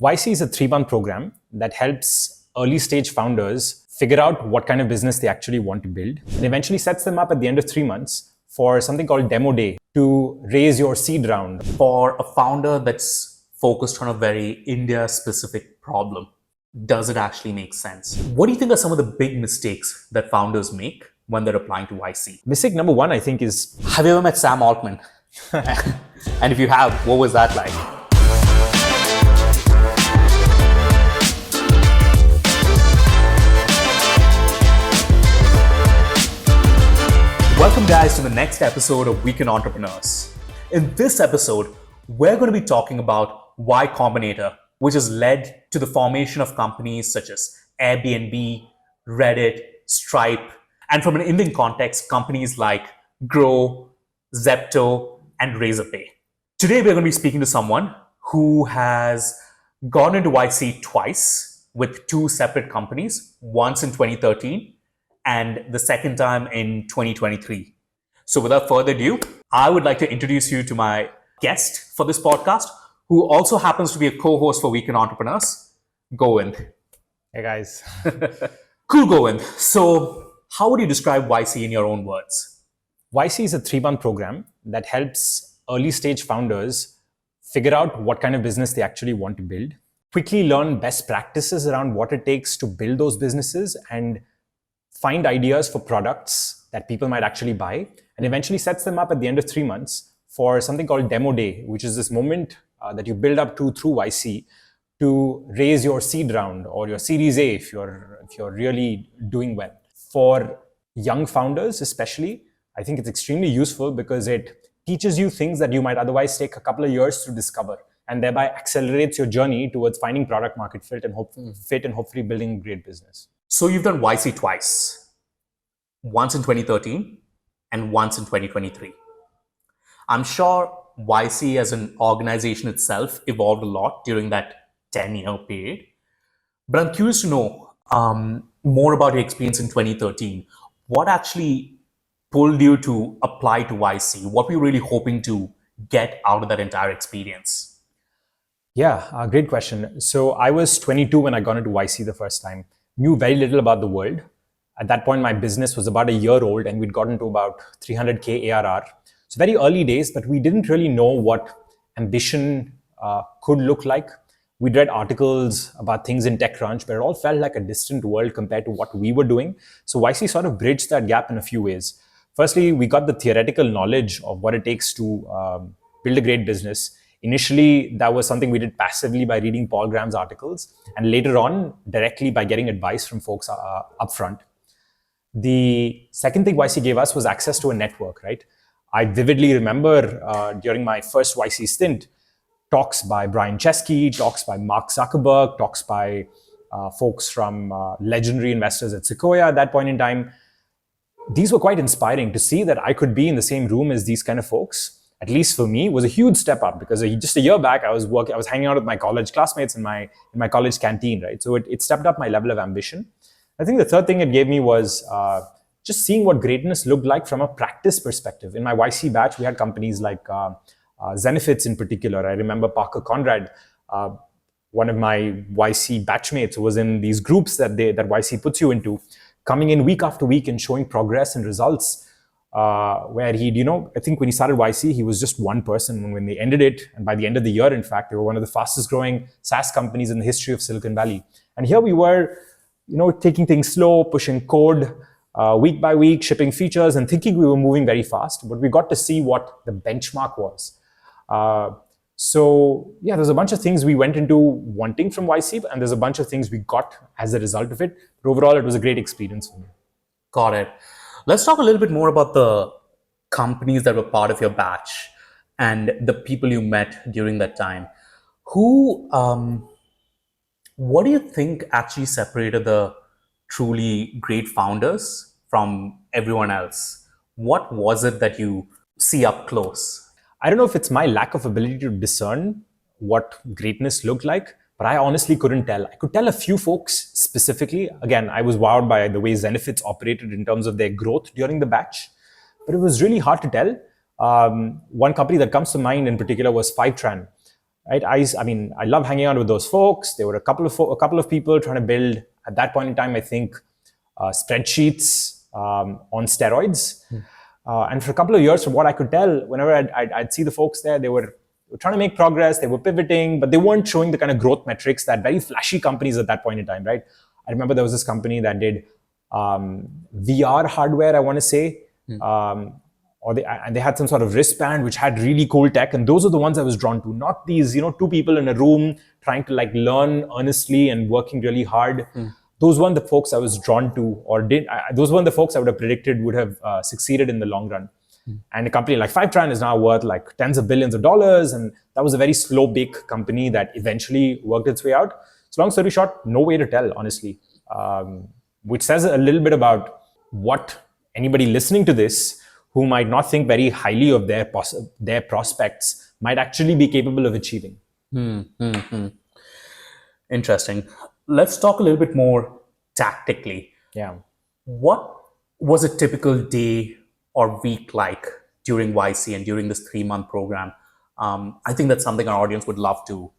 YC is a 3-month program that helps early stage founders figure out what kind of business they actually want to build and eventually sets them up at the end of 3 months for something called demo day to raise your seed round. For a founder that's focused on a very India-specific problem, does it actually make sense? What do you think are some of the big mistakes that founders make when they're applying to YC? Mistake number one, I think, is... Have you ever met Sam Altman? And if you have, what was that like? Welcome guys to the next episode of Week in Entrepreneurs. In this episode, we're going to be talking about Y Combinator, which has led to the formation of companies such as Airbnb, Reddit, Stripe, and from an Indian context, companies like Grow, Zepto, and Razorpay. Today, we're going to be speaking to someone who has gone into YC twice with two separate companies, once in 2013 and the second time in 2023. So without further ado, I would like to introduce you to my guest for this podcast, who also happens to be a co-host for Week in Entrepreneurs, Govind. Hey guys. Cool, Govind. So how would you describe YC in your own words? YC is a 3-month program that helps early stage founders figure out what kind of business they actually want to build, quickly learn best practices around what it takes to build those businesses, and find ideas for products that people might actually buy, and eventually sets them up at the end of 3 months for something called demo day, which is this moment that you build up to through YC to raise your seed round or your Series A if you're really doing well. For young founders especially, I think it's extremely useful because it teaches you things that you might otherwise take a couple of years to discover, and thereby accelerates your journey towards finding product market fit and hopefully building a great business. So you've done YC twice, once in 2013 and once in 2023. I'm sure YC as an organization itself evolved a lot during that 10-year period. But I'm curious to know more about your experience in 2013. What actually pulled you to apply to YC? What were you really hoping to get out of that entire experience? Yeah, great question. So I was 22 when I got into YC the first time. Knew very little about the world. At that point, my business was about a year old and we'd gotten to about 300K ARR. So very early days, but we didn't really know what ambition could look like. We'd read articles about things in TechCrunch, but it all felt like a distant world compared to what we were doing. So YC sort of bridged that gap in a few ways. Firstly, we got the theoretical knowledge of what it takes to build a great business. Initially, that was something we did passively by reading Paul Graham's articles, and later on, directly by getting advice from folks upfront. The second thing YC gave us was access to a network, right? I vividly remember during my first YC stint, talks by Brian Chesky, talks by Mark Zuckerberg, talks by folks from legendary investors at Sequoia at that point in time. These were quite inspiring. To see that I could be in the same room as these kind of folks, at least for me, was a huge step up, because just a year back, I was hanging out with my college classmates in my college canteen, right? So it stepped up my level of ambition. I think the third thing it gave me was just seeing what greatness looked like from a practice perspective. In my YC batch, we had companies like Zenefits in particular. I remember Parker Conrad, one of my YC batchmates, who was in these groups that YC puts you into, coming in week after week and showing progress and results. Where I think when he started YC, he was just one person. And when they ended it, and by the end of the year, in fact, they were one of the fastest growing SaaS companies in the history of Silicon Valley. And here we were, taking things slow, pushing code week by week, shipping features, and thinking we were moving very fast. But we got to see what the benchmark was. So yeah, there's a bunch of things we went into wanting from YC, and there's a bunch of things we got as a result of it. But overall, it was a great experience for me. Got it. Let's talk a little bit more about the companies that were part of your batch and the people you met during that time. What do you think actually separated the truly great founders from everyone else? What was it that you see up close? I don't know if it's my lack of ability to discern what greatness looked like, but I honestly couldn't tell. I could tell a few folks specifically. Again, I was wowed by the way Zenefits operated in terms of their growth during the batch, but it was really hard to tell. One company that comes to mind in particular was Fivetran. right? I mean, I love hanging out with those folks. There were a couple of people trying to build, at that point in time, I think, spreadsheets on steroids. And for a couple of years, from what I could tell, whenever I'd see the folks there, they were trying to make progress, they were pivoting, but they weren't showing the kind of growth metrics that very flashy companies at that point in time, right? I remember there was this company that did VR hardware, I want to say, and they had some sort of wristband which had really cool tech, and those are the ones I was drawn to. Not these, two people in a room trying to like learn earnestly and working really hard. Those weren't the folks I was drawn to, those weren't the folks I would have predicted would have succeeded in the long run. And a company like Fivetran is now worth like tens of billions of dollars, and that was a very slow bake company that eventually worked its way out. So long story short, no way to tell, honestly, which says a little bit about what anybody listening to this who might not think very highly of their prospects might actually be capable of achieving. Interesting. Let's talk a little bit more tactically. Yeah. What was a typical day or week like during YC and during this 3-month program? I think that's something our audience would love to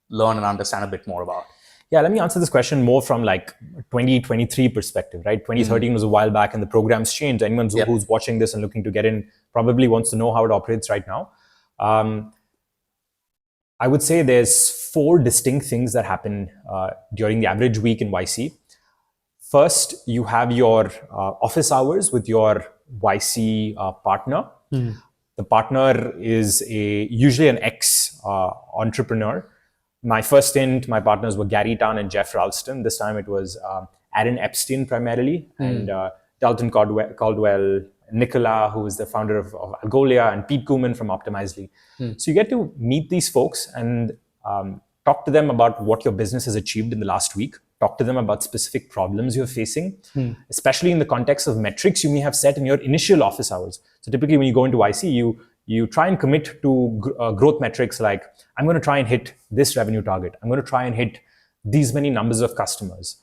learn and understand a bit more about. Yeah, let me answer this question more from like 2023 perspective, right? 2013 was a while back and the program's changed. Anyone who's watching this and looking to get in probably wants to know how it operates right now. I would say there's 4 distinct things that happen during the average week in YC. First, you have your office hours with your YC partner. The partner is usually an ex-entrepreneur. My first stint, my partners were Gary Tan and Jeff Ralston. This time it was Aaron Epstein primarily, and Dalton Caldwell, Nicola, who is the founder of Algolia, and Pete Koeman from Optimizely. So you get to meet these folks and talk to them about what your business has achieved in the last week. Talk to them about specific problems you're facing, especially in the context of metrics you may have set in your initial office hours. So typically when you go into YC, you try and commit to growth metrics like, I'm going to try and hit this revenue target. I'm going to try and hit these many numbers of customers.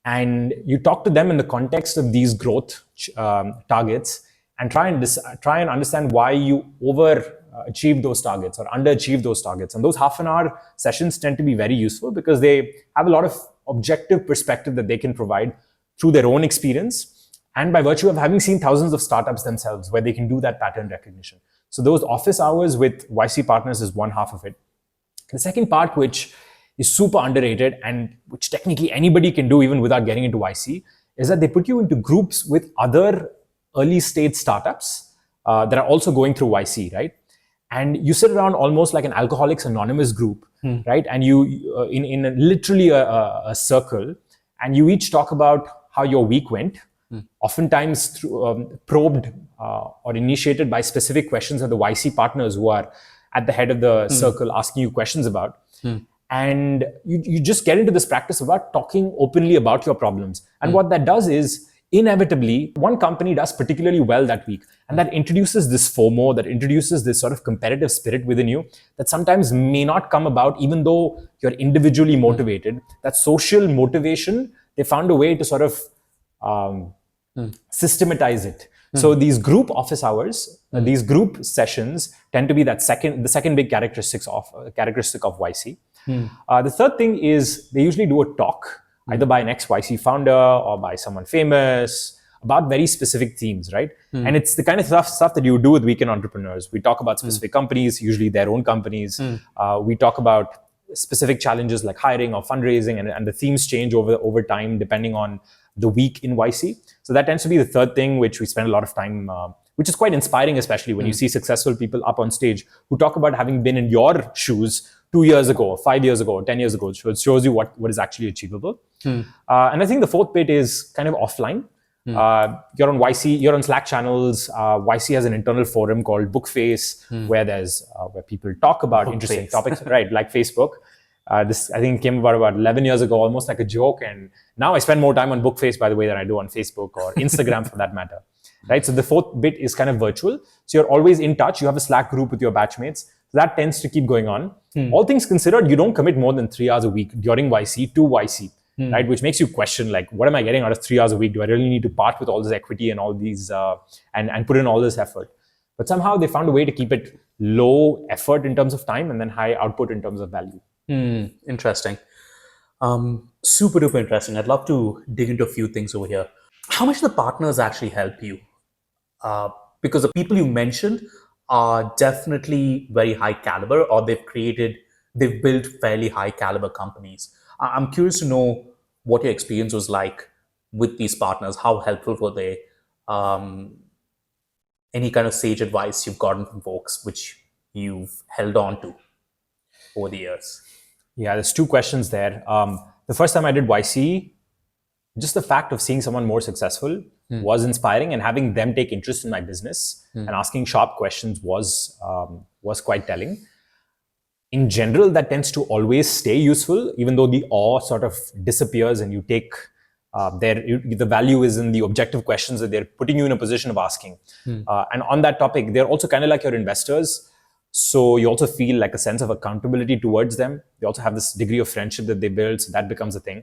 And you talk to them in the context of these growth targets and try and understand why you overachieved those targets or underachieved those targets. And those half-an-hour sessions tend to be very useful because they have a lot of objective perspective that they can provide through their own experience and by virtue of having seen thousands of startups themselves where they can do that pattern recognition. So those office hours with YC partners is one half of it. The second part, which is super underrated and which technically anybody can do even without getting into YC, is that they put you into groups with other early stage startups that are also going through YC, right? And you sit around almost like an Alcoholics Anonymous group, right? And you, in literally a circle, and you each talk about how your week went, oftentimes through, probed or initiated by specific questions of the YC partners who are at the head of the circle asking you questions about. And you just get into this practice about talking openly about your problems. And what that does is, inevitably, one company does particularly well that week. And that introduces this FOMO, that introduces this sort of competitive spirit within you that sometimes may not come about even though you're individually motivated. That social motivation, they found a way to sort of systematize it. So these group office hours, these group sessions tend to be the second big characteristic of YC. The third thing is they usually do a talk either by an ex-YC founder or by someone famous about very specific themes, right? And it's the kind of stuff that you do with Weekend Entrepreneurs. We talk about specific companies, usually their own companies. We talk about specific challenges like hiring or fundraising, and the themes change over time depending on the week in YC. So that tends to be the third thing which we spend a lot of time, which is quite inspiring, especially when you see successful people up on stage who talk about having been in your shoes 2 years ago, 5 years ago, 10 years ago. So it shows you what is actually achievable. And I think the fourth bit is kind of offline. You're on YC, you're on Slack channels. YC has an internal forum called Bookface, where people talk about interesting topics, right? Like Facebook. This, I think, came about 11 years ago, almost like a joke. And now I spend more time on Bookface, by the way, than I do on Facebook or Instagram for that matter, right? So the fourth bit is kind of virtual. So you're always in touch. You have a Slack group with your batchmates. So that tends to keep going on. All things considered, you don't commit more than 3 hours a week during YC to YC, right? Which makes you question, like, what am I getting out of 3 hours a week? Do I really need to part with all this equity and all these, and put in all this effort? But somehow they found a way to keep it low effort in terms of time and then high output in terms of value. Interesting. Super duper interesting. I'd love to dig into a few things over here. How much do the partners actually help you? Because the people you mentioned are definitely very high caliber, or they've built fairly high caliber companies. I'm curious to know what your experience was like with these partners. How helpful were they? Um, any kind of sage advice you've gotten from folks which you've held on to over the years? Yeah, there's two questions there. The first time I did YC, just the fact of seeing someone more successful was inspiring, and having them take interest in my business and asking sharp questions was quite telling. In general, that tends to always stay useful, even though the awe sort of disappears and you take the value is in the objective questions that they're putting you in a position of asking. And on that topic, they're also kind of like your investors. So you also feel like a sense of accountability towards them. They also have this degree of friendship that they build, so that becomes a thing.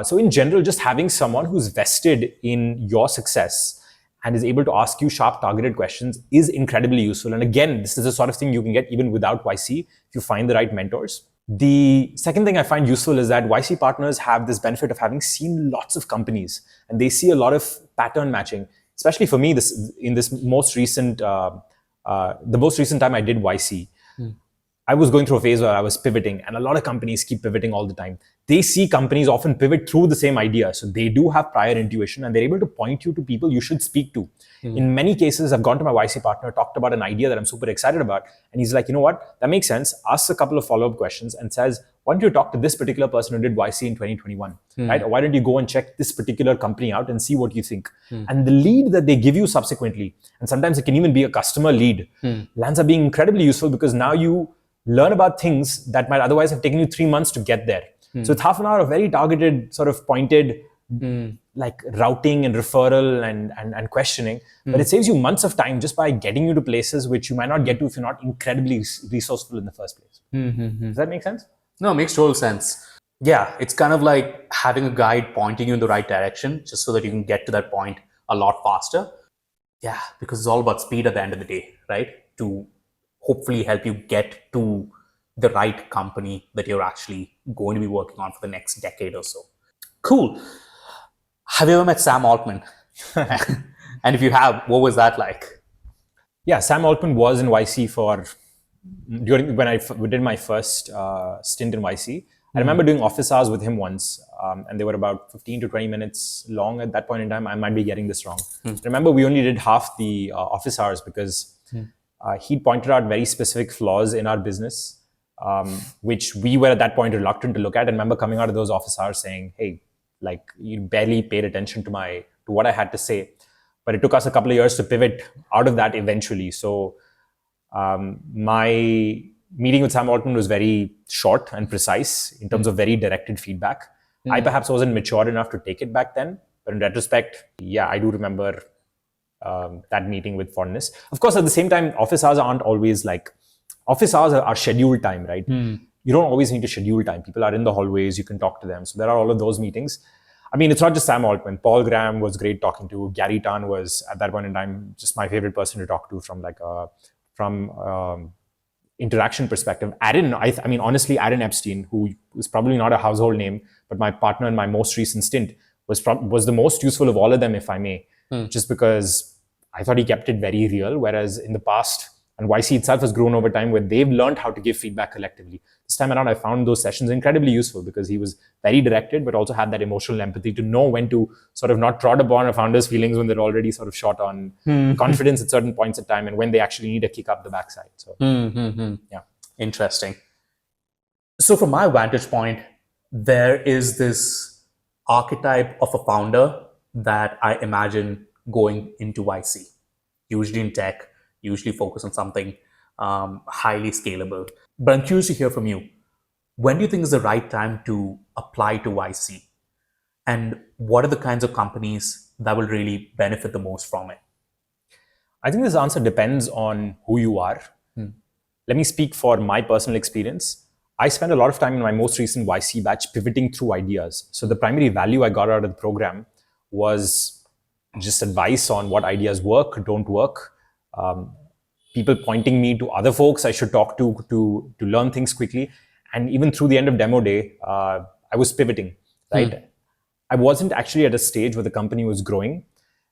So in general, just having someone who's vested in your success and is able to ask you sharp, targeted questions is incredibly useful. And again, this is the sort of thing you can get even without YC if you find the right mentors. The second thing I find useful is that YC partners have this benefit of having seen lots of companies, and they see a lot of pattern matching. Especially for me, the most recent time I did YC, I was going through a phase where I was pivoting, and a lot of companies keep pivoting all the time. They see companies often pivot through the same idea. So they do have prior intuition, and they're able to point you to people you should speak to. In many cases, I've gone to my YC partner, talked about an idea that I'm super excited about, and he's like, you know what, that makes sense. Asks a couple of follow-up questions and says, why don't you talk to this particular person who did YC in 2021, right? Or why don't you go and check this particular company out and see what you think? And the lead that they give you subsequently, and sometimes it can even be a customer lead, lands up being incredibly useful, because now you learn about things that might otherwise have taken you 3 months to get there. So it's half an hour of very targeted, sort of pointed, like routing and referral and questioning. But it saves you months of time just by getting you to places which you might not get to if you're not incredibly resourceful in the first place. Does that make sense? No, it makes total sense. Yeah, it's kind of like having a guide pointing you in the right direction just so that you can get to that point a lot faster. Yeah, because it's all about speed at the end of the day, right? To hopefully help you get to the right company that you're actually going to be working on for the next decade or so. Cool. Have you ever met Sam Altman? And if you have, what was that like? Yeah, Sam Altman was in YC during when I did my first stint in YC. I remember doing office hours with him once, and they were about 15 to 20 minutes long at that point in time. I might be getting this wrong. Remember, we only did half the office hours because he pointed out very specific flaws in our business, which we were at that point reluctant to look at. And remember coming out of those office hours saying, hey, like, you barely paid attention to what I had to say. But it took us a couple of years to pivot out of that eventually. So my meeting with Sam Altman was very short and precise in terms of very directed feedback. I perhaps wasn't mature enough to take it back then. But in retrospect, yeah, I do remember that meeting with fondness. Of course, at the same time, office hours aren't always like, office hours are scheduled time, right? You don't always need to schedule time. People are in the hallways, you can talk to them. So there are all of those meetings. I mean, it's not just Sam Altman. Paul Graham was great talking to. Gary Tan was, at that point in time, just my favorite person to talk to from interaction perspective. Honestly, Aaron Epstein, who is probably not a household name, but my partner in my most recent stint, was the most useful of all of them, if I may, just because I thought he kept it very real. Whereas in the past, and YC itself has grown over time, where they've learned how to give feedback collectively. This time around, I found those sessions incredibly useful because he was very directed, but also had that emotional empathy to know when to sort of not trod upon a founder's feelings when they're already sort of short on confidence at certain points of time, and when they actually need a kick up the backside. So, yeah. Interesting. So from my vantage point, there is this archetype of a founder that I imagine going into YC, usually in tech, usually focus on something highly scalable. But I'm curious to hear from you. When do you think is the right time to apply to YC? And what are the kinds of companies that will really benefit the most from it? I think this answer depends on who you are. Let me speak for my personal experience. I spent a lot of time in my most recent YC batch pivoting through ideas. So the primary value I got out of the program was just advice on what ideas work, don't work, people pointing me to other folks I should talk to learn things quickly. And even through the end of demo day, I was pivoting, right? I wasn't actually at a stage where the company was growing,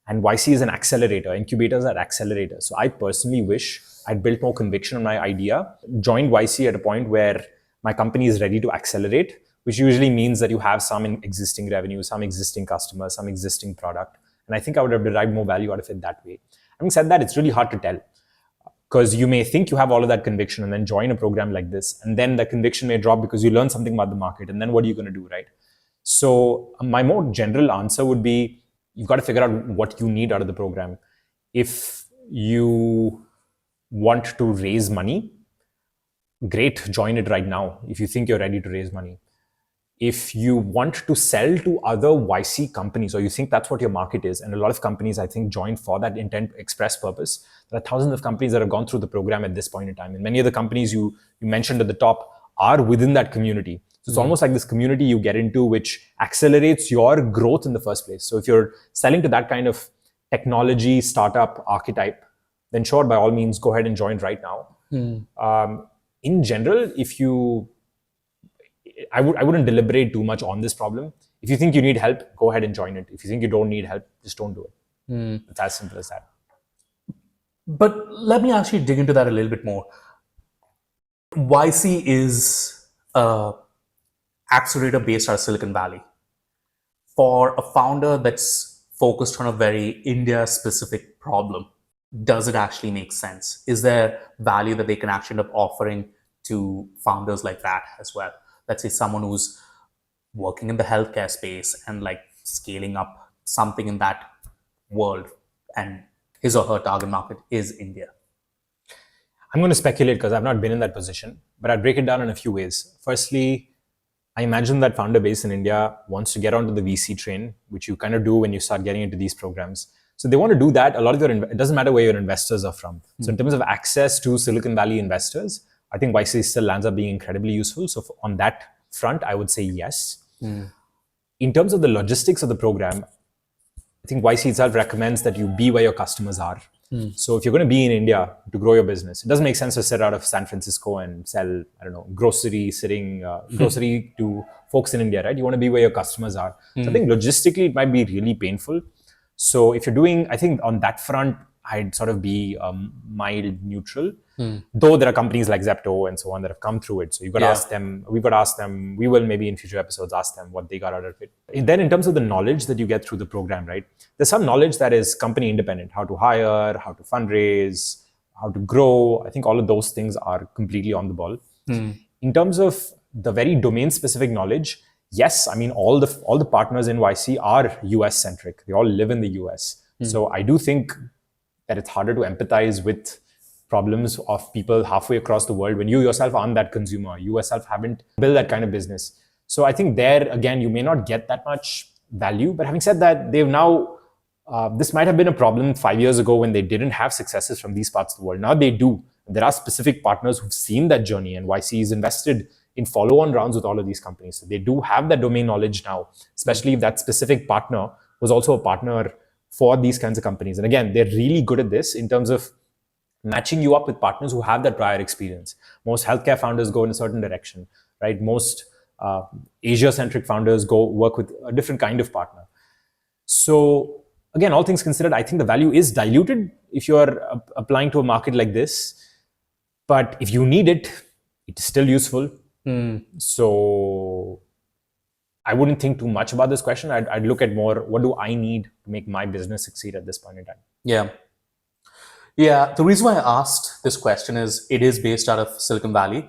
and YC is an accelerator. Incubators are accelerators. So I personally wish I'd built more conviction on my idea, joined YC at a point where my company is ready to accelerate, which usually means that you have some existing revenue, some existing customers, some existing product. And I think I would have derived more value out of it that way. Having said that, it's really hard to tell, because you may think you have all of that conviction and then join a program like this, and then the conviction may drop because you learn something about the market, and then what are you going to do, right? So my more general answer would be, you've got to figure out what you need out of the program. If you want to raise money, great, join it right now if you think you're ready to raise money. If you want to sell to other YC companies, or you think that's what your market is, and a lot of companies, I think, join for that intent express purpose. There are thousands of companies that have gone through the program at this point in time. And many of the companies you mentioned at the top are within that community. So it's almost like this community you get into, which accelerates your growth in the first place. So if you're selling to that kind of technology startup archetype, then sure, by all means, go ahead and join right now. In general, I wouldn't deliberate too much on this problem. If you think you need help, go ahead and join it. If you think you don't need help, just don't do it. It's as simple as that. But let me actually dig into that a little bit more. YC is an accelerator based out of Silicon Valley. For a founder that's focused on a very India-specific problem, does it actually make sense? Is there value that they can actually end up offering to founders like that as well? Let's say someone who's working in the healthcare space and like scaling up something in that world, and his or her target market is India. I'm going to speculate because I've not been in that position, but I'd break it down in a few ways. Firstly, I imagine that founder base in India wants to get onto the VC train, which you kind of do when you start getting into these programs. So they want to do that. A lot of it doesn't matter where your investors are from. So in terms of access to Silicon Valley investors, I think YC still lands up being incredibly useful. So on that front, I would say yes. In terms of the logistics of the program, I think YC itself recommends that you be where your customers are. So if you're going to be in India to grow your business, it doesn't make sense to sit out of San Francisco and sell, I don't know, grocery to folks in India, right? You want to be where your customers are. So I think logistically, it might be really painful. So if you're doing, I think on that front, I'd sort of be mild neutral. Though there are companies like Zepto and so on that have come through it. So you've got to ask them, we've got to ask them, we will maybe in future episodes ask them what they got out of it. And then in terms of the knowledge that you get through the program, right? There's some knowledge that is company independent, how to hire, how to fundraise, how to grow. I think all of those things are completely on the ball. In terms of the very domain specific knowledge, yes, I mean, all the partners in YC are US centric. They all live in the US. So I do think that it's harder to empathize with problems of people halfway across the world when you yourself aren't that consumer. You yourself haven't built that kind of business. So I think there, again, you may not get that much value. But having said that, they've now, this might have been a problem 5 years ago when they didn't have successes from these parts of the world. Now they do. There are specific partners who've seen that journey, and YC is invested in follow-on rounds with all of these companies. So they do have that domain knowledge now, especially if that specific partner was also a partner for these kinds of companies. And again, they're really good at this in terms of matching you up with partners who have that prior experience. Most healthcare founders go in a certain direction, right? Most Asia-centric founders go work with a different kind of partner. So again, all things considered, I think the value is diluted if you're applying to a market like this. But if you need it, it's still useful. So I wouldn't think too much about this question. I'd look at more, what do I need to make my business succeed at this point in time? Yeah, the reason why I asked this question is it is based out of Silicon Valley.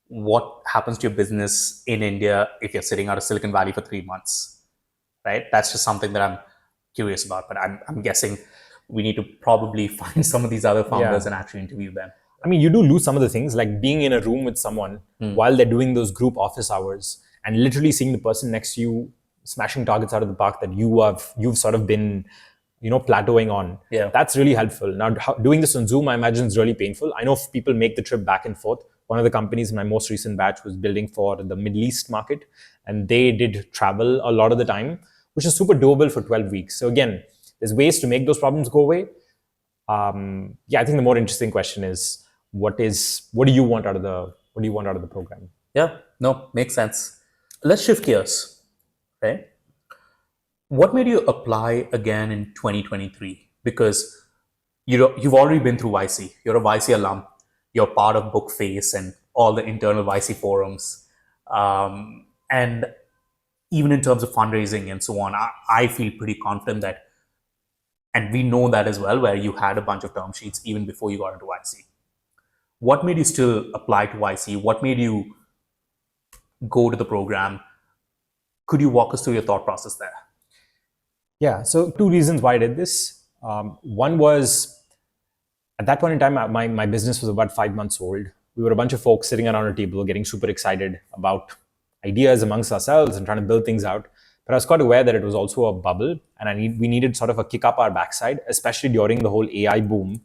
What happens to your business in India if you're sitting out of Silicon Valley for 3 months, right? That's just something that I'm curious about, but I'm guessing we need to probably find some of these other founders and actually interview them. I mean, you do lose some of the things, like being in a room with someone while they're doing those group office hours and literally seeing the person next to you smashing targets out of the park that you've sort of been plateauing on. That's really helpful. Now, doing this on Zoom, I imagine, is really painful. I know if people make the trip back and forth. One of the companies in my most recent batch was building for the Middle East market, and they did travel a lot of the time, which is super doable for 12 weeks. So again, there's ways to make those problems go away. Yeah, I think the more interesting question is what do you want out of the program? Yeah, no, makes sense. Let's shift gears, right? What made you apply again in 2023? Because you've already been through YC. You're a YC alum. You're part of Bookface and all the internal YC forums. And even in terms of fundraising and so on, I feel pretty confident that, and we know that as well, where you had a bunch of term sheets even before you got into YC. What made you still apply to YC? What made you go to the program? Could you walk us through your thought process there? Yeah, so two reasons why I did this. One was at that point in time, my business was about 5 months old. We were a bunch of folks sitting around a table getting super excited about ideas amongst ourselves and trying to build things out. But I was quite aware that it was also a bubble and we needed sort of a kick up our backside, especially during the whole AI boom.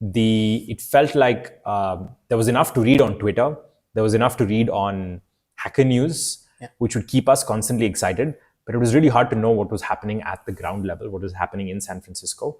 It felt like there was enough to read on Twitter. There was enough to read on Hacker News, which would keep us constantly excited. But it was really hard to know what was happening at the ground level, what was happening in San Francisco.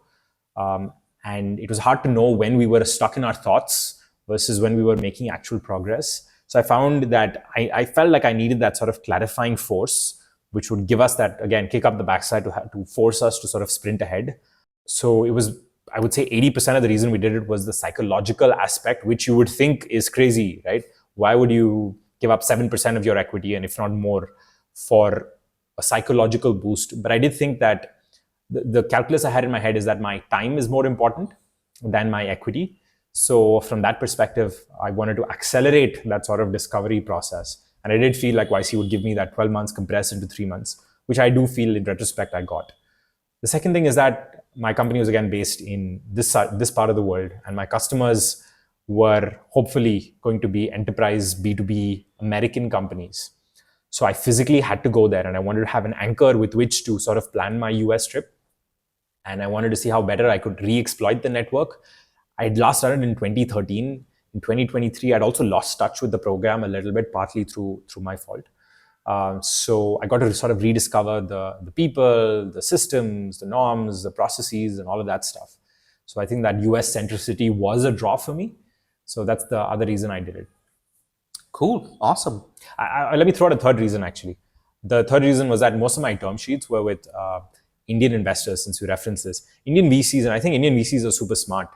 And it was hard to know when we were stuck in our thoughts versus when we were making actual progress. So I found that I felt like I needed that sort of clarifying force, which would give us that, again, kick up the backside to force us to sort of sprint ahead. So it was, I would say 80% of the reason we did it was the psychological aspect, which you would think is crazy, right? Why would you give up 7% of your equity and if not more for a psychological boost? But I did think that the calculus I had in my head is that my time is more important than my equity. So from that perspective, I wanted to accelerate that sort of discovery process. And I did feel like YC would give me that 12 months compressed into 3 months, which I do feel in retrospect I got. The second thing is that my company was again based in this part of the world, and my customers were hopefully going to be enterprise B2B American companies. So I physically had to go there, and I wanted to have an anchor with which to sort of plan my US trip. And I wanted to see how better I could re-exploit the network. I'd last started in 2013. In 2023, I'd also lost touch with the program a little bit, partly through my fault. So I got to sort of rediscover the people, the systems, the norms, the processes, and all of that stuff. So I think that US centricity was a draw for me. So that's the other reason I did it. Cool. Awesome. Let me throw out a third reason, actually. The third reason was that most of my term sheets were with Indian investors, since you referenced this. Indian VCs, and I think Indian VCs are super smart.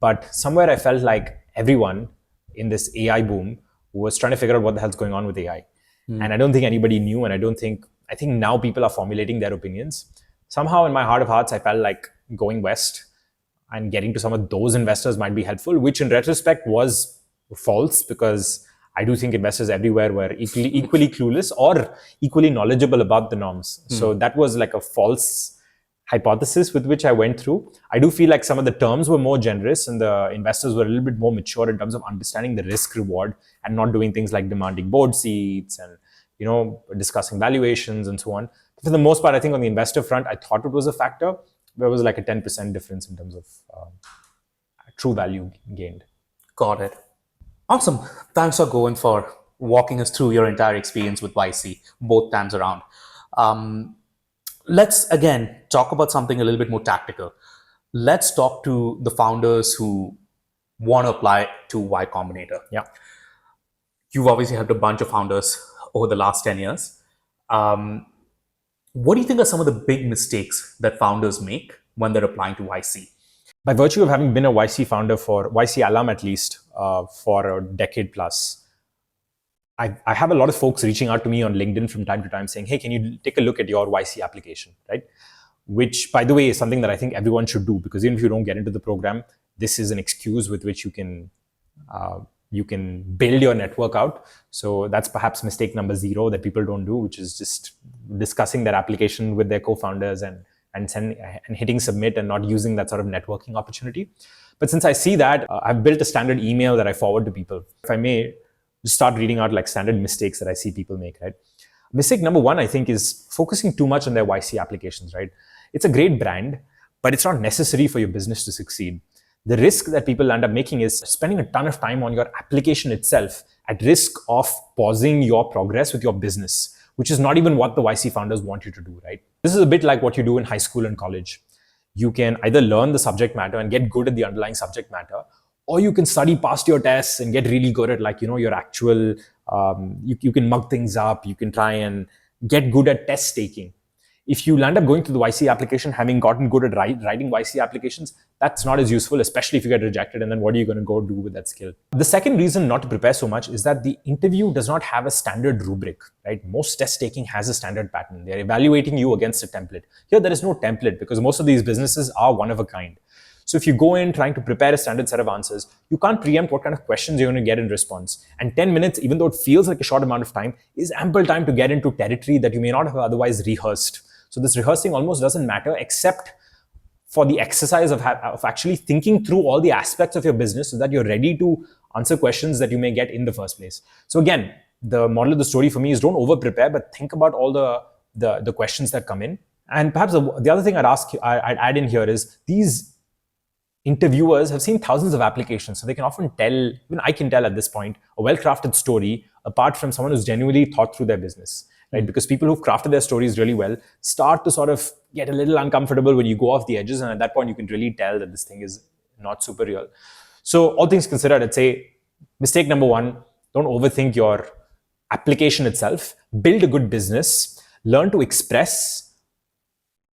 But somewhere I felt like everyone in this AI boom was trying to figure out what the hell's going on with AI. And I don't think anybody knew, and I think now people are formulating their opinions. Somehow in my heart of hearts, I felt like going west and getting to some of those investors might be helpful, which in retrospect was false, because I do think investors everywhere were equally clueless or equally knowledgeable about the norms. So that was like a false hypothesis with which I went through. I do feel like some of the terms were more generous and the investors were a little bit more mature in terms of understanding the risk reward and not doing things like demanding board seats and, discussing valuations and so on. But for the most part, I think on the investor front, I thought it was a factor. There was like a 10% difference in terms of true value gained. Got it. Awesome. Thanks for going for walking us through your entire experience with YC both times around. Let's again talk about something a little bit more tactical. Let's talk to the founders who want to apply to Y Combinator. Yeah. You've obviously helped a bunch of founders over the last 10 years. What do you think are some of the big mistakes that founders make when they're applying to YC? By virtue of having been a YC founder for YC alum, at least for a decade plus, I have a lot of folks reaching out to me on LinkedIn from time to time saying, hey, can you take a look at your YC application, right? Which, by the way, is something that I think everyone should do, because even if you don't get into the program, this is an excuse with which you can build your network out. So that's perhaps mistake number 0 that people don't do, which is just discussing their application with their co-founders and hitting submit and not using that sort of networking opportunity. But since I see that, I've built a standard email that I forward to people. If I may just start reading out like standard mistakes that I see people make, right? Mistake number 1, I think, is focusing too much on their YC applications, right? It's a great brand, but it's not necessary for your business to succeed. The risk that people end up making is spending a ton of time on your application itself at risk of pausing your progress with your business, which is not even what the YC founders want you to do, right? This is a bit like what you do in high school and college. You can either learn the subject matter and get good at the underlying subject matter, or you can study past your tests and get really good at your actual, you can mug things up, you can try and get good at test taking. If you land up going to the YC application having gotten good at writing YC applications, that's not as useful, especially if you get rejected. And then what are you going to go do with that skill? The second reason not to prepare so much is that the interview does not have a standard rubric, right? Most test taking has a standard pattern. They're evaluating you against a template. Here, there is no template because most of these businesses are one of a kind. So if you go in trying to prepare a standard set of answers, you can't preempt what kind of questions you're going to get in response. And 10 minutes, even though it feels like a short amount of time, is ample time to get into territory that you may not have otherwise rehearsed. So this rehearsing almost doesn't matter except for the exercise of actually thinking through all the aspects of your business so that you're ready to answer questions that you may get in the first place. So again, the moral of the story for me is don't over prepare, but think about all the questions that come in. And perhaps the other thing I'd add in here is these interviewers have seen thousands of applications, so they can often tell, even I can tell at this point, a well-crafted story apart from someone who's genuinely thought through their business, right? Because people who've crafted their stories really well start to sort of get a little uncomfortable when you go off the edges, and at that point you can really tell that this thing is not super real. So all things considered, I'd say mistake number one, don't overthink your application itself. Build a good business. Learn to express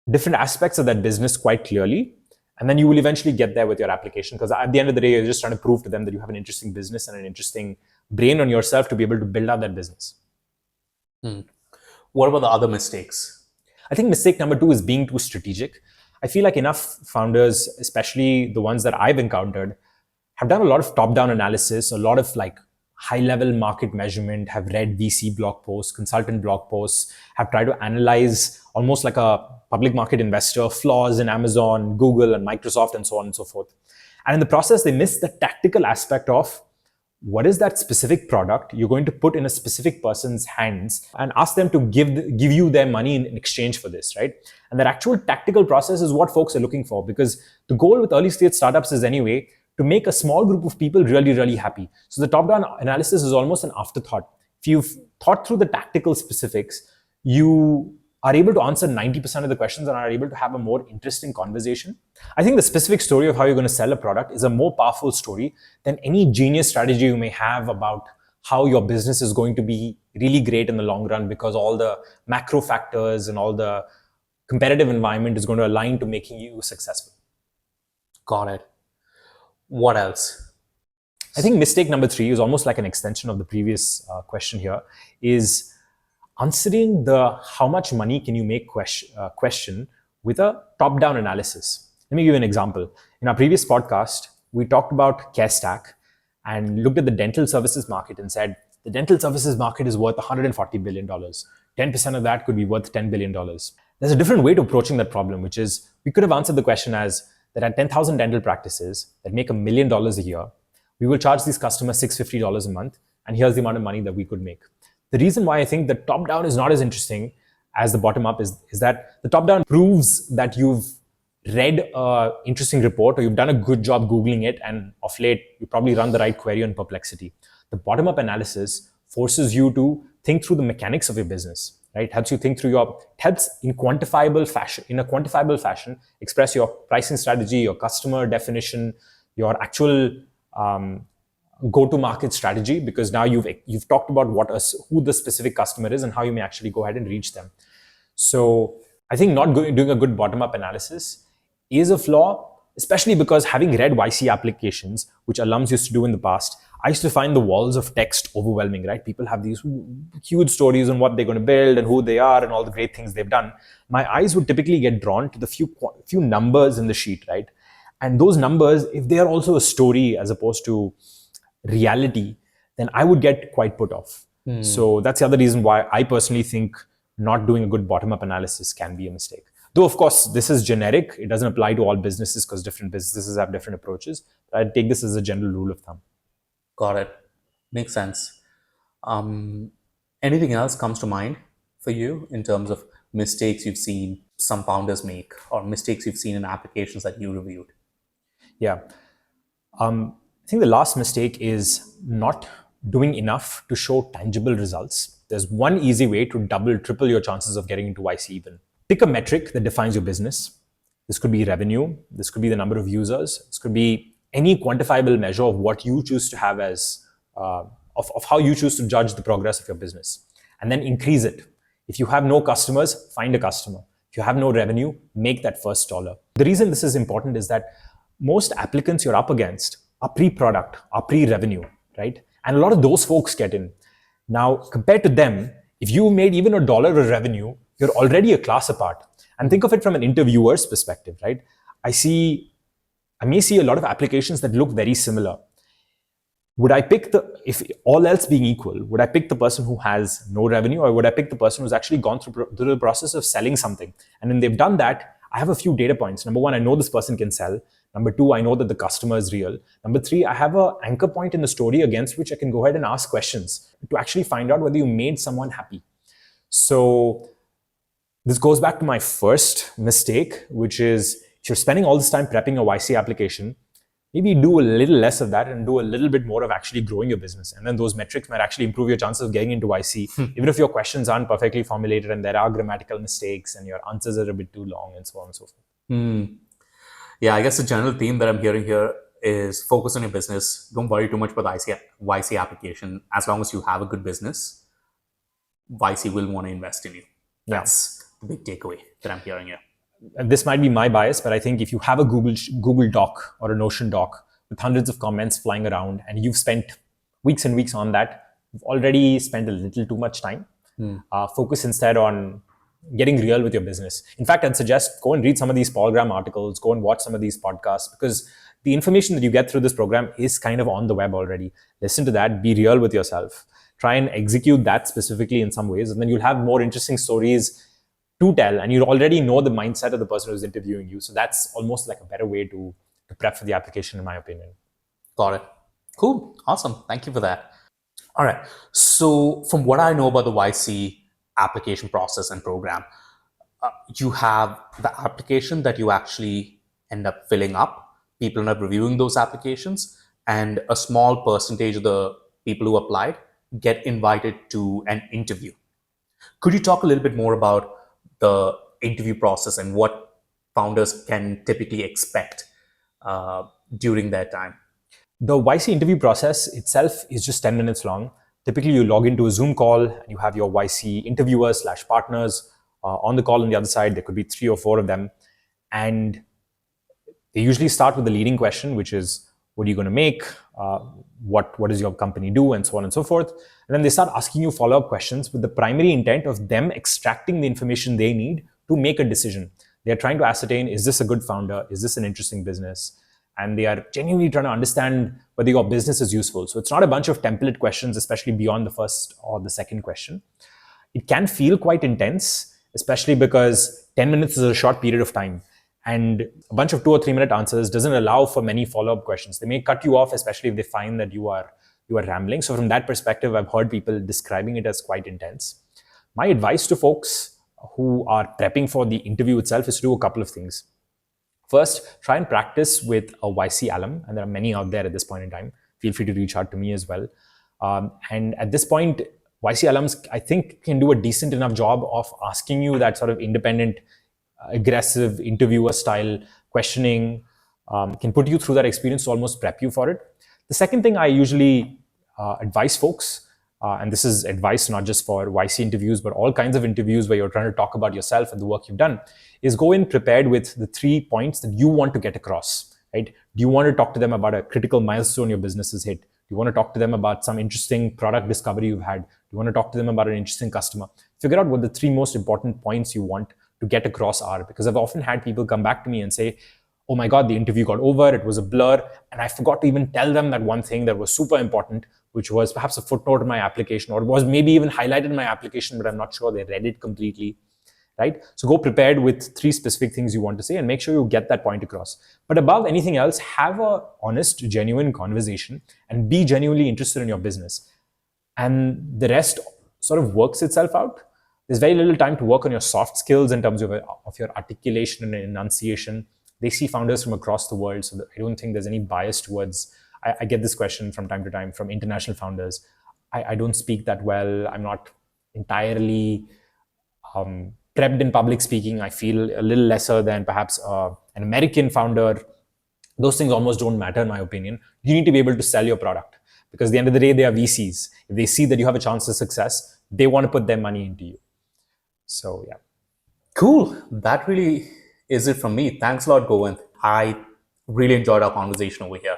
different aspects of that business quite clearly. And then you will eventually get there with your application, because at the end of the day, you're just trying to prove to them that you have an interesting business and an interesting brain on yourself to be able to build out that business. What about the other mistakes? I think mistake number two is being too strategic. I feel like enough founders, especially the ones that I've encountered, have done a lot of top-down analysis, a lot of like high-level market measurement, have read VC blog posts, consultant blog posts, have tried to analyze almost like a public market investor flaws in Amazon, Google, and Microsoft, and so on and so forth. And in the process, they miss the tactical aspect of what is that specific product you're going to put in a specific person's hands and ask them to give you their money in exchange for this, right? And that actual tactical process is what folks are looking for, because the goal with early stage startups is anyway to make a small group of people really, really happy. So the top-down analysis is almost an afterthought. If you've thought through the tactical specifics, you are able to answer 90% of the questions and are able to have a more interesting conversation. I think the specific story of how you're going to sell a product is a more powerful story than any genius strategy you may have about how your business is going to be really great in the long run, because all the macro factors and all the competitive environment is going to align to making you successful. Got it. What else? I think mistake number three is almost like an extension of the previous question here, is answering the how much money can you make question with a top-down analysis. Let me give you an example. In our previous podcast, we talked about CareStack and looked at the dental services market and said, the dental services market is worth $140 billion. 10% of that could be worth $10 billion. There's a different way to approaching that problem, which is we could have answered the question as that at 10,000 dental practices that make $1 million a year, we will charge these customers $650 a month, and here's the amount of money that we could make. The reason why I think the top-down is not as interesting as the bottom-up is that the top-down proves that you've read an interesting report or you've done a good job Googling it, and of late, you probably run the right query on Perplexity. The bottom-up analysis forces you to think through the mechanics of your business, right? Helps you think through helps in a quantifiable fashion, express your pricing strategy, your customer definition, your actual go-to-market strategy, because now you've talked about who the specific customer is and how you may actually go ahead and reach them. So I think not doing a good bottom-up analysis is a flaw, especially because having read YC applications, which alums used to do in the past, I used to find the walls of text overwhelming, right? People have these huge stories on what they're going to build and who they are and all the great things they've done. My eyes would typically get drawn to the few numbers in the sheet, right? And those numbers, if they are also a story as opposed to reality, then I would get quite put off. So that's the other reason why I personally think not doing a good bottom-up analysis can be a mistake. Though, of course, this is generic. It doesn't apply to all businesses because different businesses have different approaches. But I'd take this as a general rule of thumb. Got it. Makes sense. Anything else comes to mind for you in terms of mistakes you've seen some founders make or mistakes you've seen in applications that you reviewed? Yeah. I think the last mistake is not doing enough to show tangible results. There's one easy way to double, triple your chances of getting into YC even. Pick a metric that defines your business. This could be revenue. This could be the number of users. This could be any quantifiable measure of what you choose to have as, of how you choose to judge the progress of your business. And then increase it. If you have no customers, find a customer. If you have no revenue, make that first dollar. The reason this is important is that most applicants you're up against are pre-product, are pre-revenue, right? And a lot of those folks get in. Now, compared to them, if you made even $1 of revenue, you're already a class apart. And think of it from an interviewer's perspective, right? I may see a lot of applications that look very similar. Would I pick if all else being equal, would I pick the person who has no revenue, or would I pick the person who's actually gone through the process of selling something? And when they've done that, I have a few data points. Number one, I know this person can sell. Number two, I know that the customer is real. Number three, I have an anchor point in the story against which I can go ahead and ask questions to actually find out whether you made someone happy. So this goes back to my first mistake, which is if you're spending all this time prepping a YC application, maybe do a little less of that and do a little bit more of actually growing your business. And then those metrics might actually improve your chances of getting into YC, even if your questions aren't perfectly formulated and there are grammatical mistakes and your answers are a bit too long and so on and so forth. Yeah, I guess the general theme that I'm hearing here is focus on your business. Don't worry too much about the YC application. As long as you have a good business, YC will want to invest in you. That's the big takeaway that I'm hearing here. And this might be my bias, but I think if you have a Google Doc or a Notion Doc with hundreds of comments flying around and you've spent weeks and weeks on that, you've already spent a little too much time. Focus instead on getting real with your business. In fact, I'd suggest go and read some of these Paul Graham articles, go and watch some of these podcasts, because the information that you get through this program is kind of on the web already. Listen to that, be real with yourself. Try and execute that specifically in some ways, and then you'll have more interesting stories to tell, and you already know the mindset of the person who's interviewing you. So that's almost like a better way to prep for the application, in my opinion. Got it. Cool. Awesome. Thank you for that. All right. So from what I know about the YC application process and program, you have the application that you actually end up filling up. People end up reviewing those applications, and a small percentage of the people who applied get invited to an interview. Could you talk a little bit more about the interview process and what founders can typically expect during their time? The YC interview process itself is just 10 minutes long. Typically, you log into a Zoom call and you have your YC interviewers / partners on the call on the other side. There could be 3 or 4 of them. And they usually start with the leading question, which is, what are you going to make? What does your company do? And so on and so forth. And then they start asking you follow-up questions with the primary intent of them extracting the information they need to make a decision. They're trying to ascertain, is this a good founder? Is this an interesting business? And they are genuinely trying to understand whether your business is useful. So it's not a bunch of template questions, especially beyond the first or the second question. It can feel quite intense, especially because 10 minutes is a short period of time. And a bunch of 2 or 3 minute answers doesn't allow for many follow-up questions. They may cut you off, especially if they find that you are rambling. So from that perspective, I've heard people describing it as quite intense. My advice to folks who are prepping for the interview itself is to do a couple of things. First, try and practice with a YC alum, and there are many out there at this point in time. Feel free to reach out to me as well. And at this point, YC alums, I think, can do a decent enough job of asking you that sort of independent, aggressive interviewer style questioning, can put you through that experience to almost prep you for it. The second thing I usually advise folks, and this is advice not just for YC interviews, but all kinds of interviews where you're trying to talk about yourself and the work you've done, is go in prepared with the 3 points that you want to get across, right? Do you want to talk to them about a critical milestone your business has hit? Do you want to talk to them about some interesting product discovery you've had? Do you want to talk to them about an interesting customer? Figure out what the 3 most important points you want to get across are, because I've often had people come back to me and say, oh my God, the interview got over, it was a blur, and I forgot to even tell them that one thing that was super important, which was perhaps a footnote in my application, or was maybe even highlighted in my application, but I'm not sure they read it completely, right? So go prepared with 3 specific things you want to say and make sure you get that point across. But above anything else, have a honest, genuine conversation and be genuinely interested in your business. And the rest sort of works itself out. There's very little time to work on your soft skills in terms of your articulation and enunciation. They see founders from across the world, so I don't think there's any bias towards. I get this question from time to time from international founders. I don't speak that well. I'm not entirely prepped in public speaking. I feel a little lesser than perhaps an American founder. Those things almost don't matter, in my opinion. You need to be able to sell your product, because at the end of the day, they are VCs. If they see that you have a chance of success, they want to put their money into you. So, yeah. Cool. That really is it from me. Thanks a lot, Govind. I really enjoyed our conversation over here.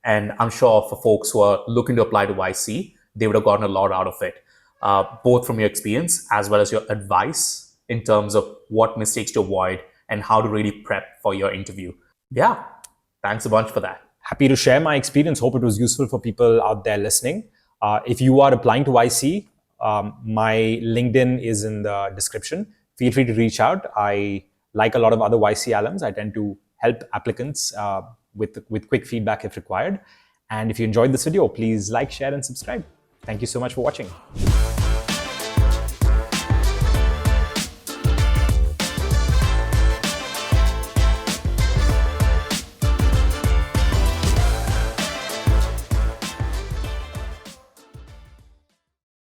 And I'm sure for folks who are looking to apply to YC, they would have gotten a lot out of it, both from your experience as well as your advice in terms of what mistakes to avoid and how to really prep for your interview. Yeah, thanks a bunch for that. Happy to share my experience. Hope it was useful for people out there listening. If you are applying to YC, my LinkedIn is in the description. Feel free to reach out. I, like a lot of other YC alums, I tend to help applicants with quick feedback if required. And if you enjoyed this video, please like, share, and subscribe. Thank you so much for watching.